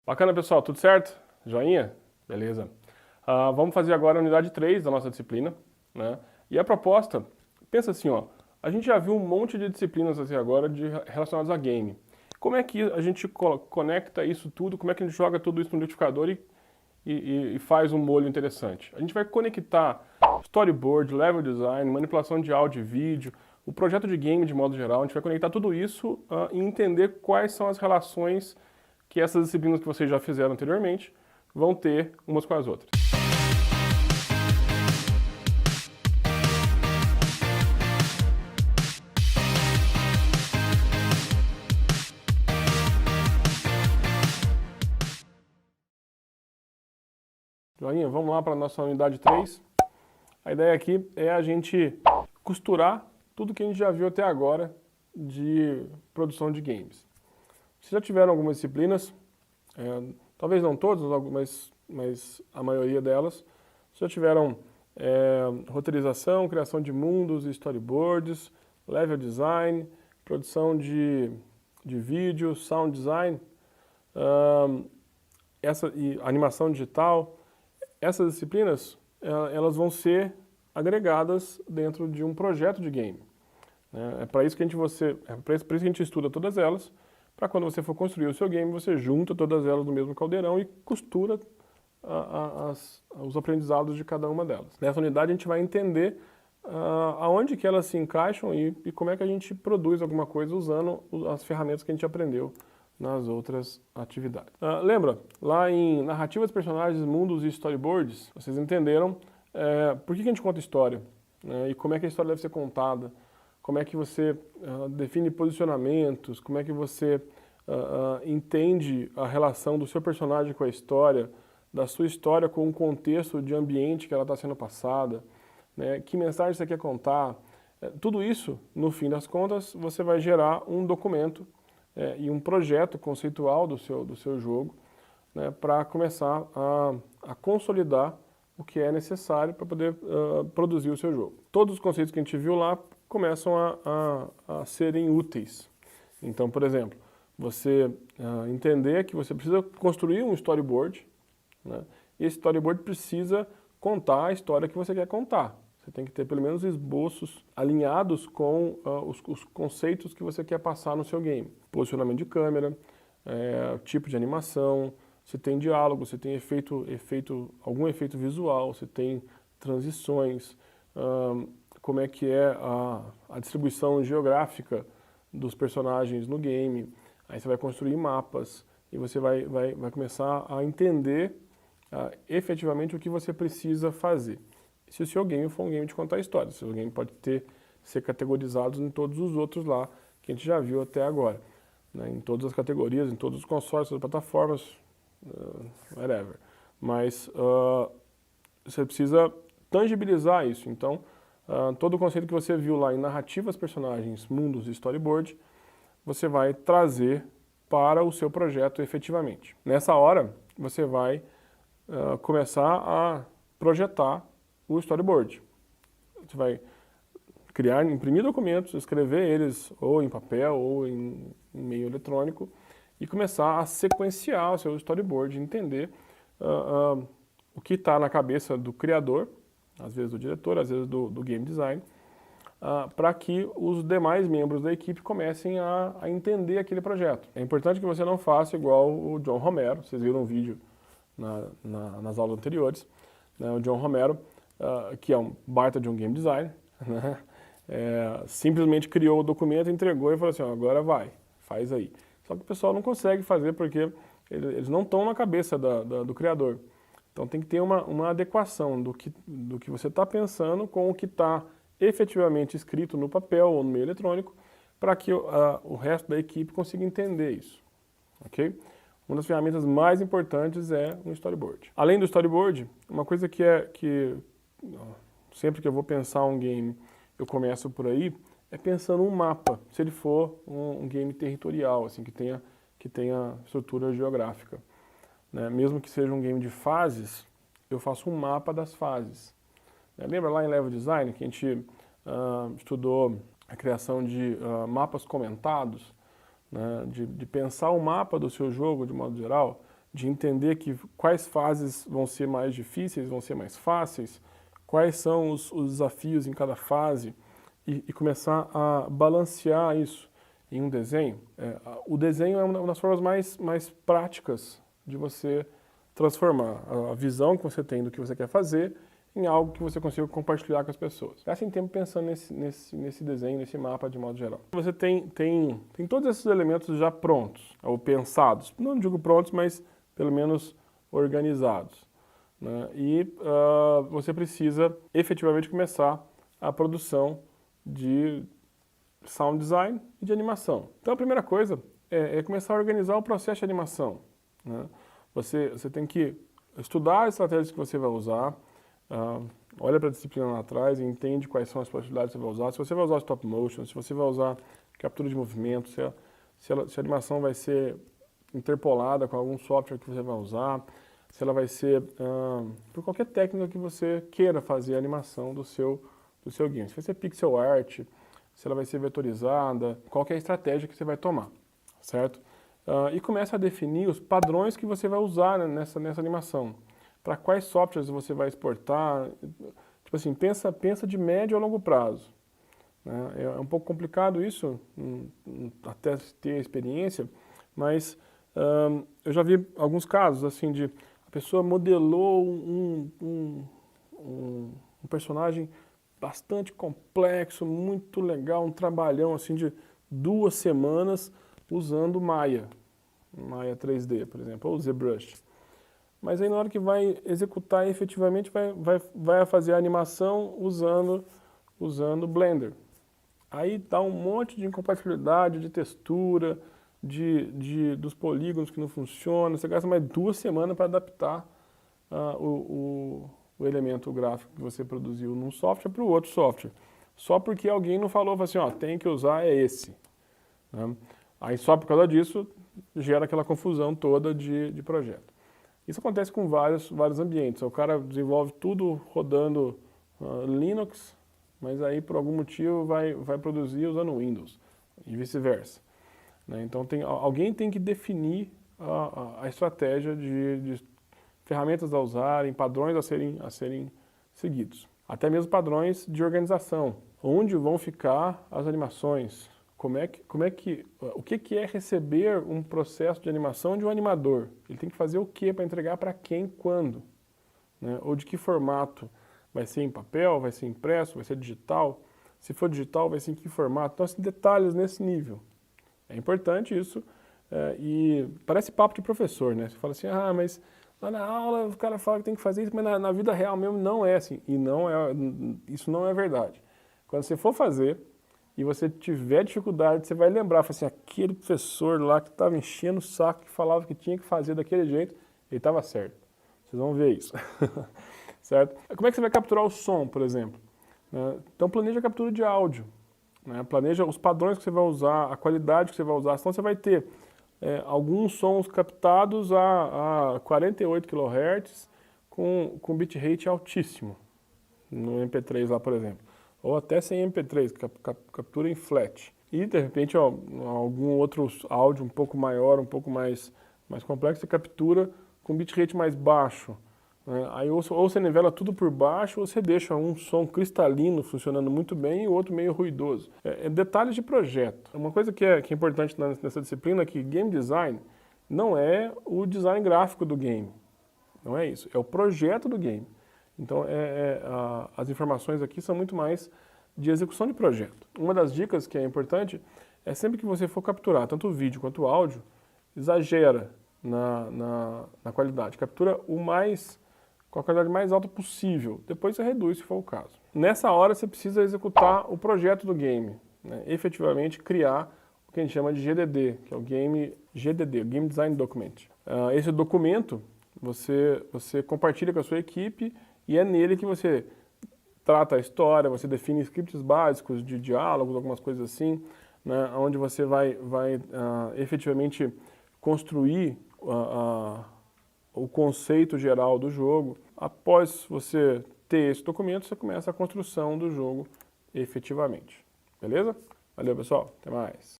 Bacana, pessoal, tudo certo? Joinha? Beleza. Vamos fazer agora a unidade 3 da nossa disciplina, né? E a proposta, pensa assim, ó, a gente já viu um monte de disciplinas até agora relacionadas a game. Como é que a gente conecta isso tudo, como é que a gente joga tudo isso no liquidificador e faz um molho interessante? A gente vai conectar storyboard, level design, manipulação de áudio e vídeo, o projeto de game de modo geral, a gente vai conectar tudo isso e entender quais são as relações que essas disciplinas que vocês já fizeram anteriormente vão ter umas com as outras. Joinha, vamos lá para a nossa unidade 3. A ideia aqui é a gente costurar tudo que a gente já viu até agora de produção de games. Vocês já tiveram algumas disciplinas, talvez não todas, mas a maioria delas. Vocês já tiveram roteirização, criação de mundos e storyboards, level design, produção de vídeo, sound design, e animação digital. Essas disciplinas, elas vão ser agregadas dentro de um projeto de game. É para isso que a gente estuda todas elas, para quando você for construir o seu game, você junta todas elas no mesmo caldeirão e costura os aprendizados de cada uma delas. Nessa unidade a gente vai entender aonde que elas se encaixam e como é que a gente produz alguma coisa usando as ferramentas que a gente aprendeu nas outras atividades. Lembra, lá em narrativas, personagens, mundos e storyboards, vocês entenderam por que a gente conta história, né, e como é que a história deve ser contada, como é que você define posicionamentos, como é que você entende a relação do seu personagem com a história, da sua história com o contexto de ambiente que ela está sendo passada, né, que mensagem você quer contar. Tudo isso, no fim das contas, você vai gerar um documento e um projeto conceitual do seu jogo, né, para começar a consolidar o que é necessário para poder produzir o seu jogo. Todos os conceitos que a gente viu lá começam a serem úteis. Então, por exemplo, você entender que você precisa construir um storyboard, né, e esse storyboard precisa contar a história que você quer contar. Você tem que ter pelo menos esboços alinhados com os conceitos que você quer passar no seu game. Posicionamento de câmera, tipo de animação, se tem diálogo, se tem algum efeito visual, se tem transições, como é que é a distribuição geográfica dos personagens no game. Aí você vai construir mapas e você vai começar a entender efetivamente o que você precisa fazer. Se o seu game for um game de contar histórias, o seu game pode ser categorizado em todos os outros lá que a gente já viu até agora, né, em todas as categorias, em todos os consoles, todas as plataformas, whatever. Mas você precisa tangibilizar isso. Então, todo o conceito que você viu lá em narrativas, personagens, mundos e storyboard, você vai trazer para o seu projeto efetivamente. Nessa hora, você vai começar a projetar o storyboard. Você vai imprimir documentos, escrever eles ou em papel ou em meio eletrônico e começar a sequenciar o seu storyboard, entender o que está na cabeça do criador, às vezes do diretor, às vezes do game design, para que os demais membros da equipe comecem a entender aquele projeto. É importante que você não faça igual o John Romero, vocês viram um vídeo nas aulas anteriores, né, o John Romero, que é um baita de um game designer, né, simplesmente criou o documento, entregou e falou assim, agora vai, faz aí. Só que o pessoal não consegue fazer porque eles não estão na cabeça do criador. Então tem que ter uma adequação do que você está pensando com o que está efetivamente escrito no papel ou no meio eletrônico, para que o resto da equipe consiga entender isso. Ok? Uma das ferramentas mais importantes é um storyboard. Além do storyboard, uma coisa que sempre que eu vou pensar um game, eu começo por aí, é pensando um mapa, se ele for um game territorial, assim, que tenha estrutura geográfica, né? Mesmo que seja um game de fases, eu faço um mapa das fases. Lembra lá em Level Design que a gente estudou a criação de mapas comentados, né? De pensar o mapa do seu jogo de modo geral, de entender quais fases vão ser mais difíceis, vão ser mais fáceis, quais são os desafios em cada fase e começar a balancear isso em um desenho. O desenho é uma das formas mais práticas de você transformar a visão que você tem do que você quer fazer em algo que você consiga compartilhar com as pessoas. Gasta tempo pensando nesse desenho, nesse mapa de modo geral. Você tem todos esses elementos já prontos, ou pensados. Não digo prontos, mas pelo menos organizados, né? E você precisa efetivamente começar a produção de sound design e de animação. Então a primeira coisa é começar a organizar o processo de animação, né? Você tem que estudar as estratégias que você vai usar, olha para a disciplina lá atrás e entende quais são as possibilidades que você vai usar. Se você vai usar stop motion, se você vai usar captura de movimento, se a animação vai ser interpolada com algum software que você vai usar, se ela vai ser por qualquer técnica que você queira fazer a animação do seu game. Se vai ser pixel art, se ela vai ser vetorizada, qual que é a estratégia que você vai tomar, certo? E começa a definir os padrões que você vai usar, né, nessa animação. Para quais softwares você vai exportar, tipo assim, pensa de médio a longo prazo, né? É um pouco complicado isso, até ter a experiência, mas eu já vi alguns casos, assim, de a pessoa modelou um personagem bastante complexo, muito legal, um trabalhão, assim, de 2 semanas usando Maya 3D, por exemplo, ou ZBrush. Mas aí na hora que vai executar efetivamente, vai fazer a animação usando Blender. Aí dá um monte de incompatibilidade, de textura, dos polígonos que não funcionam. Você gasta mais 2 semanas para adaptar o elemento gráfico que você produziu num software para o outro software. Só porque alguém não falou assim, ó, tem que usar esse, né? Aí só por causa disso gera aquela confusão toda de projeto. Isso acontece com vários ambientes. O cara desenvolve tudo rodando Linux, mas aí por algum motivo vai produzir usando Windows e vice-versa, né? Então alguém tem que definir a estratégia de ferramentas a usarem, padrões a serem seguidos. Até mesmo padrões de organização. Onde vão ficar as animações? O que é receber um processo de animação de um animador? Ele tem que fazer o que para entregar para quem, quando, né? Ou de que formato? Vai ser em papel, vai ser impresso, vai ser digital? Se for digital, vai ser em que formato? Então, assim, detalhes nesse nível. É importante isso, e parece papo de professor, né? Você fala assim, mas lá na aula o cara fala que tem que fazer isso, mas na vida real mesmo não é assim. E isso não é verdade. Quando você for fazer e você tiver dificuldade, você vai lembrar, fala assim, aquele professor lá que estava enchendo o saco, que falava que tinha que fazer daquele jeito, ele estava certo. Vocês vão ver isso. Certo? Como é que você vai capturar o som, por exemplo? Então planeja a captura de áudio, né? Planeja os padrões que você vai usar, a qualidade que você vai usar, senão você vai ter alguns sons captados a 48 kHz com bitrate altíssimo, no MP3 lá, por exemplo. Ou até sem MP3, captura em flat. E, de repente, algum outro áudio um pouco maior, um pouco mais complexo, você captura com bitrate mais baixo, né? Aí ou você nivela tudo por baixo, ou você deixa um som cristalino funcionando muito bem e o outro meio ruidoso. Detalhes de projeto. Uma coisa que é importante nessa disciplina é que game design não é o design gráfico do game. Não é isso. É o projeto do game. Então, as informações aqui são muito mais de execução de projeto. Uma das dicas que é importante é sempre que você for capturar tanto o vídeo quanto o áudio, exagera na qualidade. Captura com a qualidade mais alta possível. Depois você reduz, se for o caso. Nessa hora, você precisa executar o projeto do game, né? Efetivamente criar o que a gente chama de GDD, que é o Game Design Document. Esse documento você compartilha com a sua equipe e é nele que você trata a história, você define scripts básicos de diálogos, algumas coisas assim, né, onde você vai efetivamente construir o conceito geral do jogo. Após você ter esse documento, você começa a construção do jogo efetivamente. Beleza? Valeu, pessoal. Até mais.